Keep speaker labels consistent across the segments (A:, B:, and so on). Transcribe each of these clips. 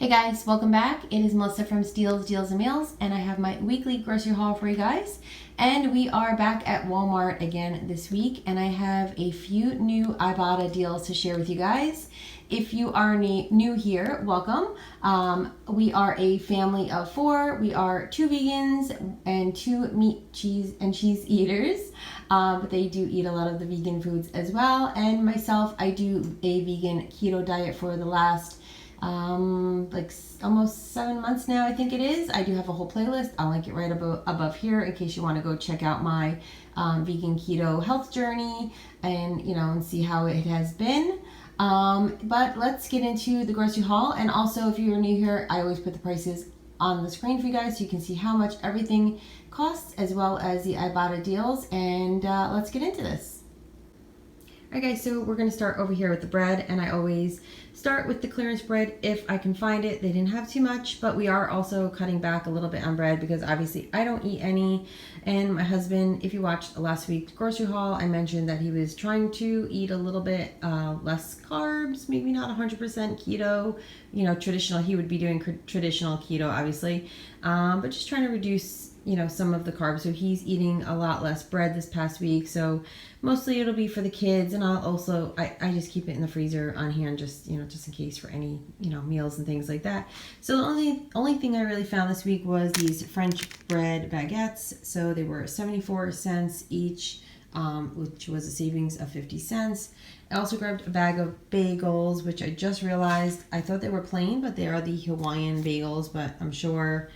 A: Hey guys, welcome back. It is Melissa from Steals, Deals, and Meals, and I have my weekly grocery haul for you guys. And we are back at Walmart again this week, and I have a few new Ibotta deals to share with you guys. If you are new here, welcome. We are a family of 4. We are 2 vegans and 2 meat, cheese, and cheese eaters. But they do eat a lot of the vegan foods as well. And myself, I do a vegan keto diet for the last almost 7 months now, I think it is. I do have a whole playlist. I'll link it right above here in case you want to go check out my vegan keto health journey and see how it has been. But let's get into the grocery haul. And also, if you're new here, I always put the prices on the screen for you guys so you can see how much everything costs, as well as the Ibotta deals. And let's get into this. Alright guys, so we're going to start over here with the bread, and I always start with the clearance bread if I can find it. They didn't have too much, but we are also cutting back a little bit on bread because obviously I don't eat any, and my husband, if you watched last week's grocery haul, I mentioned that he was trying to eat a little bit less carbs, maybe not 100% keto, traditional. He would be doing traditional keto obviously, but just trying to reduce some of the carbs. So he's eating a lot less bread this past week. So mostly it'll be for the kids, and I'll also I just keep it in the freezer on hand just in case for any meals and things like that. So the only thing I really found this week was these French bread baguettes. So they were 74 cents each, which was a savings of 50 cents. I also grabbed a bag of bagels, which I just realized I thought they were plain, but they are the Hawaiian bagels, but I'm sure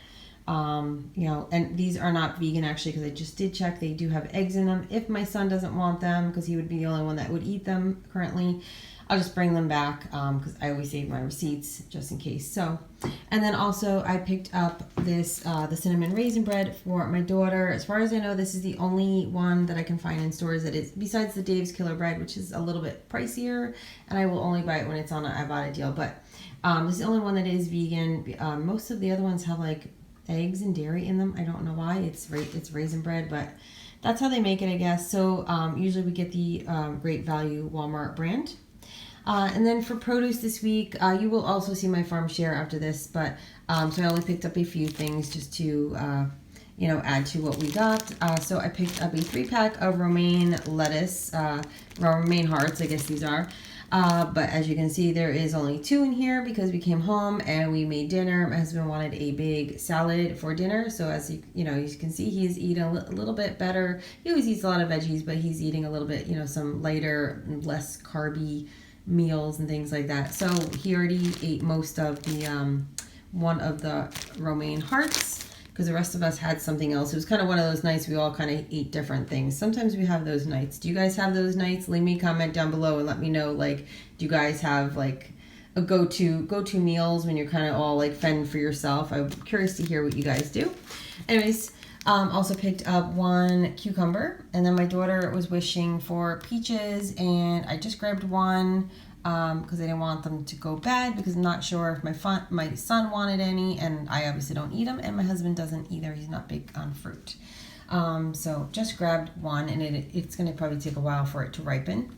A: and these are not vegan actually, because I just did check. They do have eggs in them. If my son doesn't want them, because he would be the only one that would eat them currently, I'll just bring them back because I always save my receipts just in case. So, and then also I picked up this the cinnamon raisin bread for my daughter. As far as I know, this is the only one that I can find in stores that is, besides the Dave's Killer bread, which is a little bit pricier, and I will only buy it when it's on an Ibotta deal. But this is the only one that is vegan. Most of the other ones have like eggs and dairy in them. I don't know why. It's raisin bread, but that's how they make it, I guess. So usually we get the Great Value Walmart brand. And then for produce this week, you will also see my farm share after this, but so I only picked up a few things just to add to what we got. So I picked up a 3-pack of romaine lettuce, romaine hearts, I guess these are. But as you can see, there is only 2 in here because we came home and we made dinner. My husband wanted a big salad for dinner. So as you can see, he's eating a little bit better. He always eats a lot of veggies, but he's eating a little bit, some lighter, less carby meals and things like that. So he already ate most of the, one of the romaine hearts, because the rest of us had something else. It was kind of one of those nights we all kind of eat different things. Sometimes we have those nights. Do you guys have those nights? Leave me a comment down below and let me know, do you guys have a go-to meals when you're kind of all fending for yourself? I'm curious to hear what you guys do. Anyways, also picked up 1 cucumber, and then my daughter was wishing for peaches, and I just grabbed 1 because I didn't want them to go bad, because I'm not sure if my son wanted any, and I obviously don't eat them, and my husband doesn't either. He's not big on fruit. So just grabbed 1, and it's going to probably take a while for it to ripen.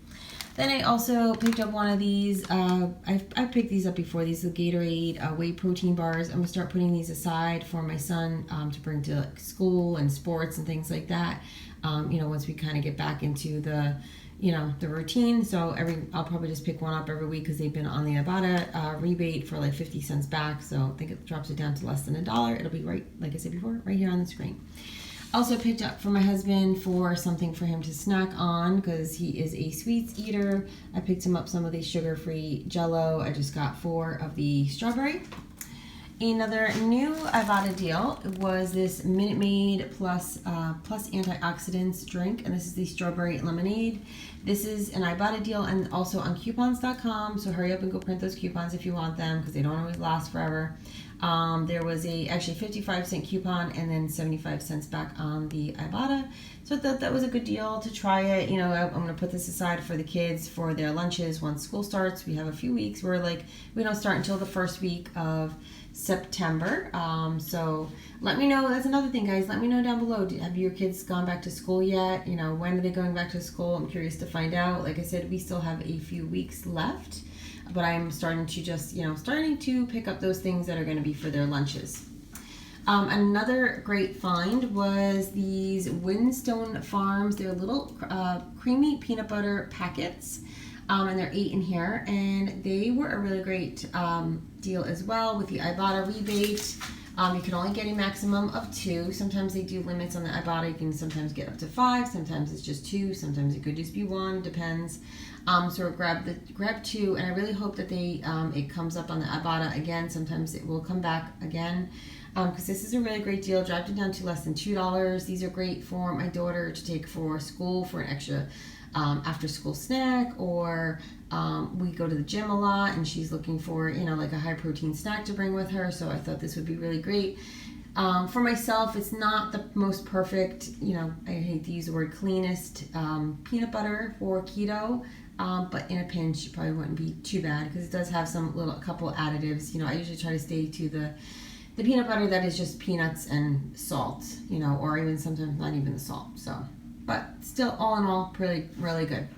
A: Then I also picked up one of these. I've picked these up before. These are the Gatorade whey protein bars. I'm going to start putting these aside for my son to bring to school and sports and things like that. Once we kind of get back into the routine. So I'll probably just pick one up every week because they've been on the Ibotta rebate for 50 cents back. So I think it drops it down to less than $1. It'll be right, like I said before, right here on the screen. Also picked up for my husband for something for him to snack on because he is a sweets eater. I picked him up some of the sugar-free Jell-O. I just got 4 of the strawberry. Another new Ibotta deal was this Minute Maid plus antioxidants drink, and this is the strawberry lemonade. This is an Ibotta deal and also on coupons.com, so hurry up and go print those coupons if you want them because they don't always last forever. There was actually 55-cent coupon and then 75 cents back on the Ibotta. So I thought that was a good deal to try it. I'm going to put this aside for the kids for their lunches once school starts. We have a few weeks where we don't start until the first week of September. So let me know. That's another thing, guys. Let me know down below. Have your kids gone back to school yet? When are they going back to school? I'm curious to find out. Like I said, we still have a few weeks left. but I'm starting to just, starting to pick up those things that are going to be for their lunches. Another great find was these Windstone Farms. They're little creamy peanut butter packets, and they're 8 in here, and they were a really great deal as well with the Ibotta rebate. You can only get a maximum of 2. Sometimes they do limits on the Ibotta. You can sometimes get up to 5. Sometimes it's just 2. Sometimes it could just be 1. Depends. So grab 2, and I really hope that it comes up on the Ibotta again. Sometimes it will come back again. Because this is a really great deal. Dropped it down to less than $2. These are great for my daughter to take for school for an extra after school snack, or we go to the gym a lot and she's looking for, like a high protein snack to bring with her. So I thought this would be really great. For myself, it's not the most perfect, I hate to use the word cleanest peanut butter for keto. But in a pinch, it probably wouldn't be too bad because it does have a couple additives. I usually try to stay to the peanut butter that is just peanuts and salt, or even sometimes not even the salt. So, but still, all in all, really, really good.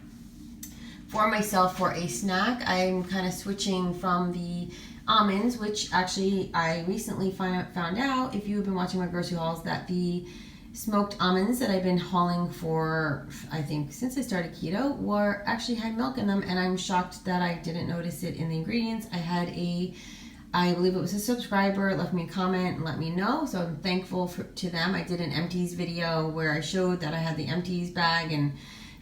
A: For myself, for a snack, I'm kind of switching from the almonds, which actually I recently found out, if you've been watching my grocery hauls, that the smoked almonds that I've been hauling for, I think, since I started keto, actually had milk in them, and I'm shocked that I didn't notice it in the ingredients. I believe it was a subscriber, left me a comment and let me know, so I'm thankful to them. I did an empties video where I showed that I had the empties bag, and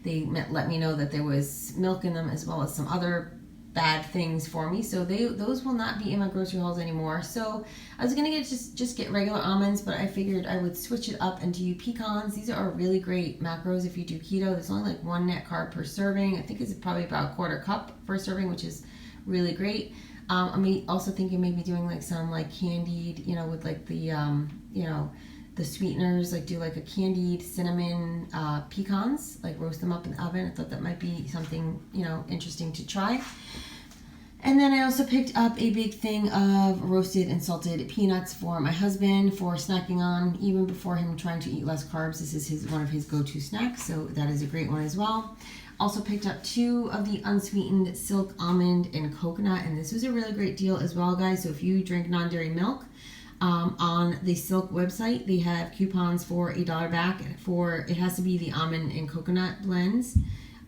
A: they let me know that there was milk in them as well as some other bad things for me. So those will not be in my grocery hauls anymore. So I was gonna just get regular almonds, but I figured I would switch it up and do pecans. These are really great macros if you do keto. There's only like 1 net carb per serving. I think it's probably about 1/4 cup per serving, which is really great. I'm also thinking maybe doing like some like candied, with like the, the sweeteners, like do like a candied cinnamon pecans, like roast them up in the oven. I thought that might be something, interesting to try. And then I also picked up a big thing of roasted and salted peanuts for my husband for snacking on, even before him trying to eat less carbs. This is one of his go-to snacks, so that is a great one as well. Also picked up 2 of the unsweetened silk almond and coconut, and this was a really great deal as well, guys. So if you drink non-dairy milk, on the Silk website, they have coupons for $1 back it has to be the almond and coconut blends.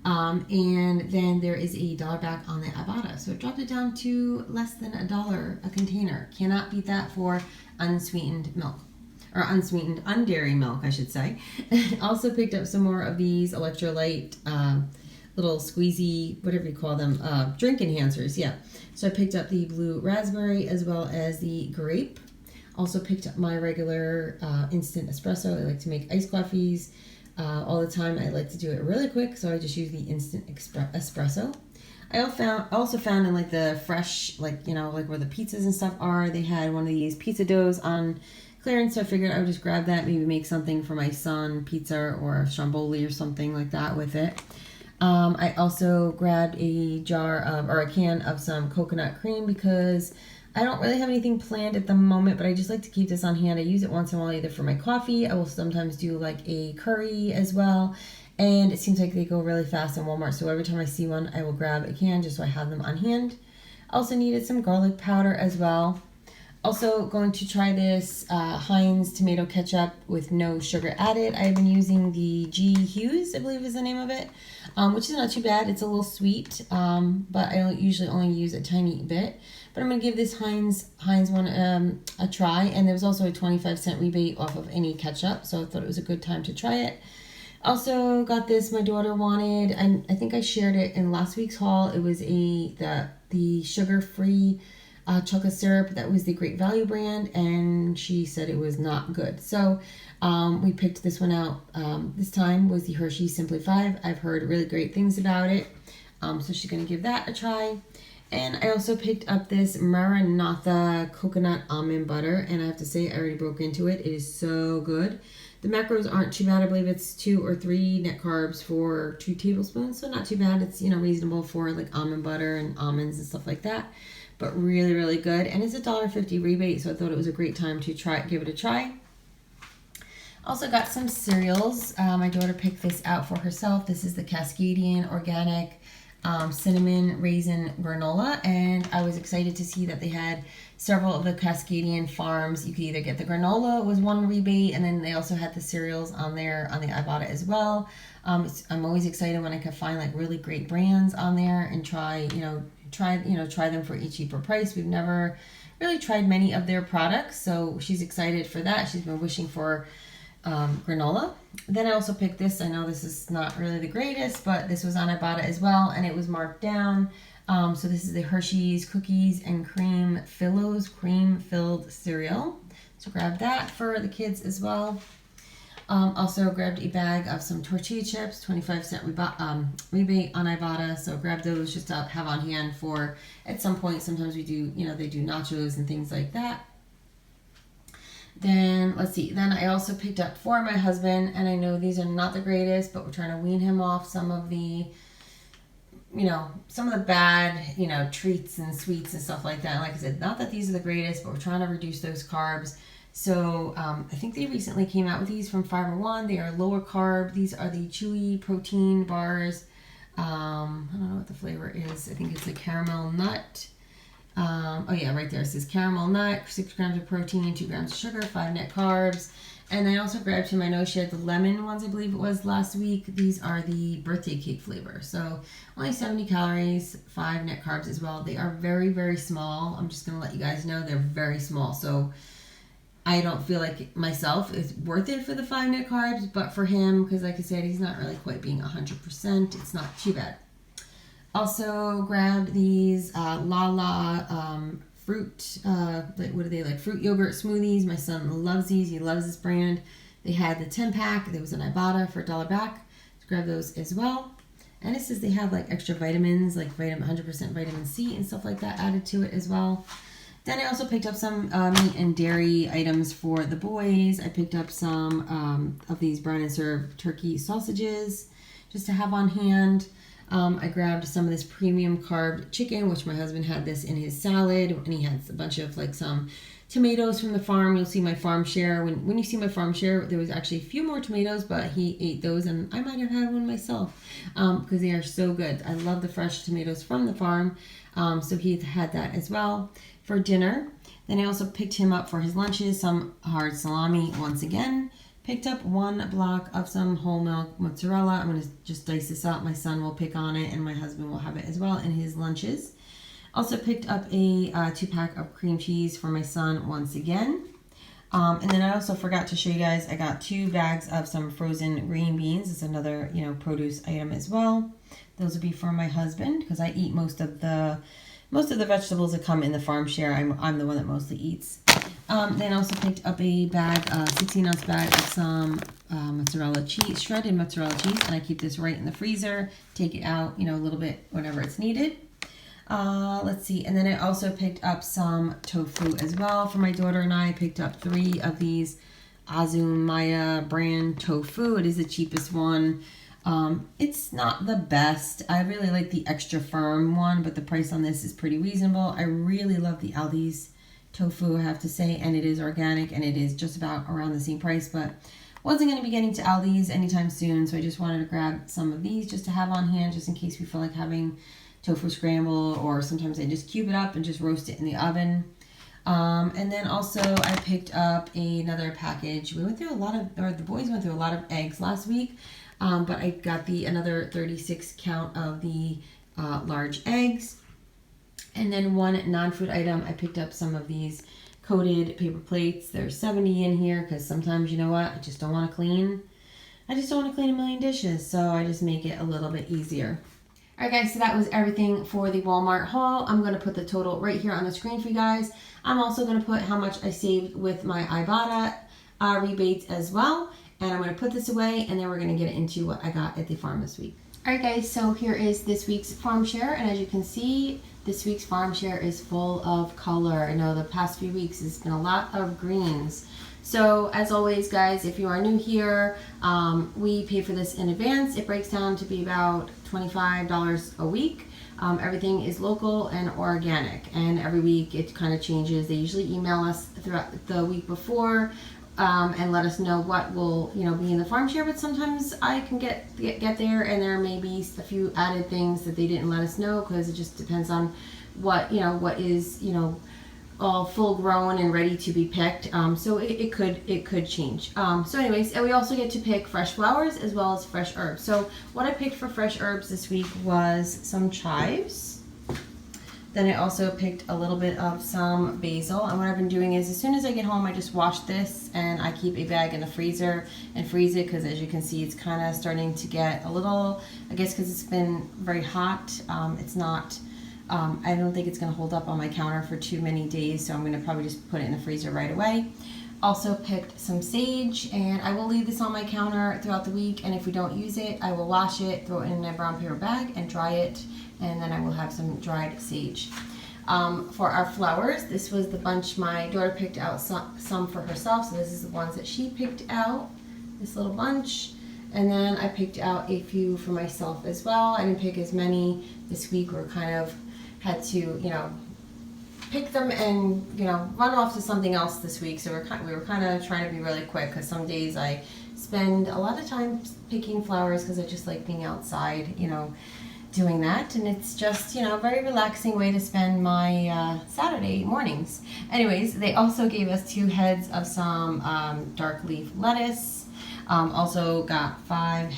A: And then there is $1 back on the Ibotta. So it dropped it down to less than $1 a container. Cannot beat that for unsweetened milk. Or unsweetened, undairy milk, I should say. Also picked up some more of these electrolyte little squeezy, whatever you call them, drink enhancers, yeah. So I picked up the blue raspberry as well as the grape. Also picked up my regular instant espresso. I like to make iced coffees all the time. I like to do it really quick, so I just use the instant espresso. I also found in like the fresh, like where the pizzas and stuff are, they had one of these pizza doughs on clearance, so I figured I would just grab that, maybe make something for my son, pizza or stromboli or something like that with it. I also grabbed a can of some coconut cream because I don't really have anything planned at the moment, but I just like to keep this on hand. I use it once in a while either for my coffee. I will sometimes do like a curry as well, and it seems like they go really fast in Walmart, so every time I see one I will grab a can just so I have them on hand. Also needed some garlic powder as well. Also going to try this Heinz tomato ketchup with no sugar added. I've been using the G. Hughes, I believe is the name of it, which is not too bad. It's a little sweet, but I usually only use a tiny bit. But I'm going to give this Heinz one a try, and there was also a 25-cent rebate off of any ketchup, so I thought it was a good time to try it. Also got this, my daughter wanted, and I think I shared it in last week's haul. It was the sugar-free chocolate syrup that was the Great Value brand, and she said it was not good. So we picked this one out. This time was the Hershey Simply 5. I've heard really great things about it, so she's going to give that a try. And I also picked up this Maranatha coconut almond butter, and I have to say I already broke into it. It is so good. The macros aren't too bad. I believe it's 2 or 3 net carbs for 2 tablespoons, so not too bad. It's reasonable for like almond butter and almonds and stuff like that. But really, really good. And it's a $1.50 rebate, so I thought it was a great time to give it a try. Also got some cereals. My daughter picked this out for herself. This is the Cascadian Organic cinnamon raisin granola, and I was excited to see that they had several of the Cascadian farms. You could either get the granola was one rebate, and then they also had the cereals on there on the Ibotta as well. I'm always excited when I can find like really great brands on there and try them for a cheaper price. We've never really tried many of their products, so she's excited for that. She's been wishing for granola. Then I also picked this. I know this is not really the greatest, but this was on Ibotta as well, and it was marked down. So this is the Hershey's Cookies and Cream Fillos cream filled cereal. So grab that for the kids as well. Also grabbed a bag of some tortilla chips, 25-cent rebate on Ibotta. So grab those just to have on hand for at some point. Sometimes we do, they do nachos and things like that. Then let's see. Then I also picked up for my husband, and I know these are not the greatest, but we're trying to wean him off some of the bad, treats and sweets and stuff like that. And like I said, not that these are the greatest, but we're trying to reduce those carbs. So I think they recently came out with these from Fiber One. They are lower carb. These are the chewy protein bars. I don't know what the flavor is. I think it's a caramel nut. Oh yeah, right there it says caramel nut, 6 grams of protein, 2 grams of sugar, 5 net carbs. And I also grabbed him, I know she had the lemon ones, I believe it was last week. These are the birthday cake flavor. So only 70 calories, 5 net carbs as well. They are very, very small. I'm just going to let you guys know they're very small. So I don't feel like myself is worth it for the 5 net carbs, but for him, because like I said, he's not really quite being 100%, it's not too bad. Also grabbed these fruit, what are they, like fruit yogurt smoothies. My son loves these. He loves this brand. They had the 10-pack. There was an Ibotta for $1 back. So grab those as well. And it says they have like extra vitamins, like 100% vitamin C and stuff like that added to it as well. Then I also picked up some meat and dairy items for the boys. I picked up some of these brown and serve turkey sausages just to have on hand. I grabbed some of this premium carb chicken, which my husband had this in his salad, and he had a bunch of like some tomatoes from the farm. You'll see my farm share. When you see my farm share, there was actually a few more tomatoes, but he ate those, and I might have had one myself because they are so good. I love the fresh tomatoes from the farm, so he had that as well for dinner. Then I also picked him up for his lunches, some hard salami once again. Picked up 1 block of some whole milk mozzarella. I'm going to just dice this up. My son will pick on it, and my husband will have it as well in his lunches. Also picked up a 2-pack of cream cheese for my son once again. And then I also forgot to show you guys, I got 2 bags of some frozen green beans. It's another, produce item as well. Those will be for my husband because I eat most of the vegetables that come in the farm share. I'm the one that mostly eats. Then I also picked up a 16-ounce bag of some mozzarella cheese, shredded mozzarella cheese, and I keep this right in the freezer. Take it out, a little bit whenever it's needed. Let's see, and then I also picked up some tofu as well for my daughter and I. Picked up 3 of these Azumaya brand tofu. It is the cheapest one. It's not the best. I really like the extra firm one, but the price on this is pretty reasonable. I really love the Aldi's tofu, I have to say, and it is organic, and it is just about around the same price, but wasn't going to be getting to Aldi's anytime soon, so I just wanted to grab some of these just to have on hand, just in case we feel like having tofu scramble, or sometimes I just cube it up and just roast it in the oven. And then also I picked up another package. The boys went through a lot of eggs last week, but I got another 36 count of the large eggs. And then 1 non-food item, I picked up some of these coated paper plates. There's 70 in here because sometimes, you know what, I just don't want to clean. I just don't want to clean a million dishes, so I just make it a little bit easier. Alright guys, so that was everything for the Walmart haul. I'm going to put the total right here on the screen for you guys. I'm also going to put how much I saved with my Ibotta rebates as well. And I'm going to put this away, and then we're going to get into what I got at the farm this week. Alright guys, so here is this week's farm share, and as you can see, this week's farm share is full of color. I know the past few weeks has been a lot of greens. So as always guys, if you are new here, we pay for this in advance. It breaks down to be about $25 a week. Everything is local and organic, and every week it kind of changes. They usually email us throughout the week before and let us know what will, you know, be in the farm share. But sometimes I can get there and there may be a few added things that they didn't let us know, because it just depends on what, you know, what is, you know, all full grown and ready to be picked. So it could change. So anyways, and we also get to pick fresh flowers as well as fresh herbs. So what I picked for fresh herbs this week was some chives. Then I also picked a little bit of some basil. And what I've been doing is, as soon as I get home, I just wash this and I keep a bag in the freezer and freeze it, because as you can see, it's kind of starting to get a little, I guess because it's been very hot, it's not, I don't think it's going to hold up on my counter for too many days, so I'm going to probably just put it in the freezer right away. Also picked some sage, and I will leave this on my counter throughout the week, and if we don't use it, I will wash it, throw it in a brown paper bag, and dry it, and then I will have some dried sage. For our flowers, this was the bunch my daughter picked out some for herself, so this is the ones that she picked out, this little bunch. And then I picked out a few for myself as well. I didn't pick as many this week. We're kind of had to, you know, pick them and, you know, run off to something else this week. So we were kind of trying to be really quick, because some days I spend a lot of time picking flowers because I just like being outside, you know, doing that. And it's just, you know, a very relaxing way to spend my Saturday mornings. Anyways, they also gave us 2 heads of some dark leaf lettuce. Also got 5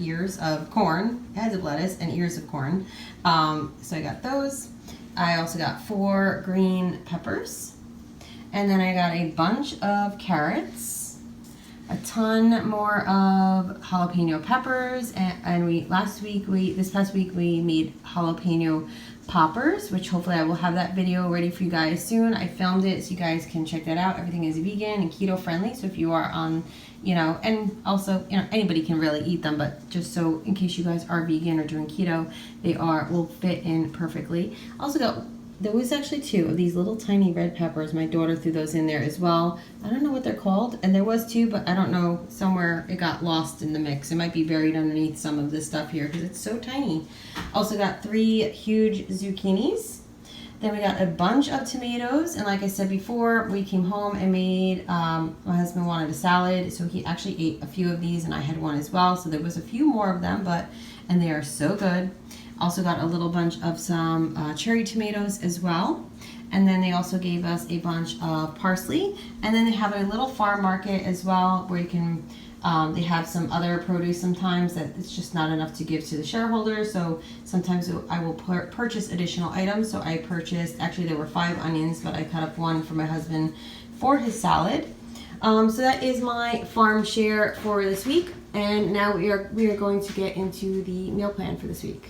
A: ears of corn, heads of lettuce and ears of corn. So I got those. I also got 4 green peppers. And then I got a bunch of carrots, a ton more of jalapeno peppers, and this past week we made jalapeno poppers, which hopefully I will have that video ready for you guys soon. I filmed it so you guys can check that out. Everything is vegan and keto friendly, so if you are on, you know, and also, you know, anybody can really eat them, but just so in case you guys are vegan or doing keto, they will fit in perfectly. Also there was actually 2 of these little tiny red peppers. My daughter threw those in there as well. I don't know what they're called, and there was 2, but I don't know, somewhere it got lost in the mix. It might be buried underneath some of this stuff here because it's so tiny. Also got 3 huge zucchinis. Then we got a bunch of tomatoes, and like I said before, we came home and made, my husband wanted a salad, so he actually ate a few of these, and I had one as well, so there was a few more of them, and they are so good. Also got a little bunch of some cherry tomatoes as well. And then they also gave us a bunch of parsley. And then they have a little farm market as well, where you can, they have some other produce sometimes that it's just not enough to give to the shareholders. So sometimes I will purchase additional items. So I purchased, actually there were 5 onions, but I cut up 1 for my husband for his salad. So that is my farm share for this week. And now we are going to get into the meal plan for this week.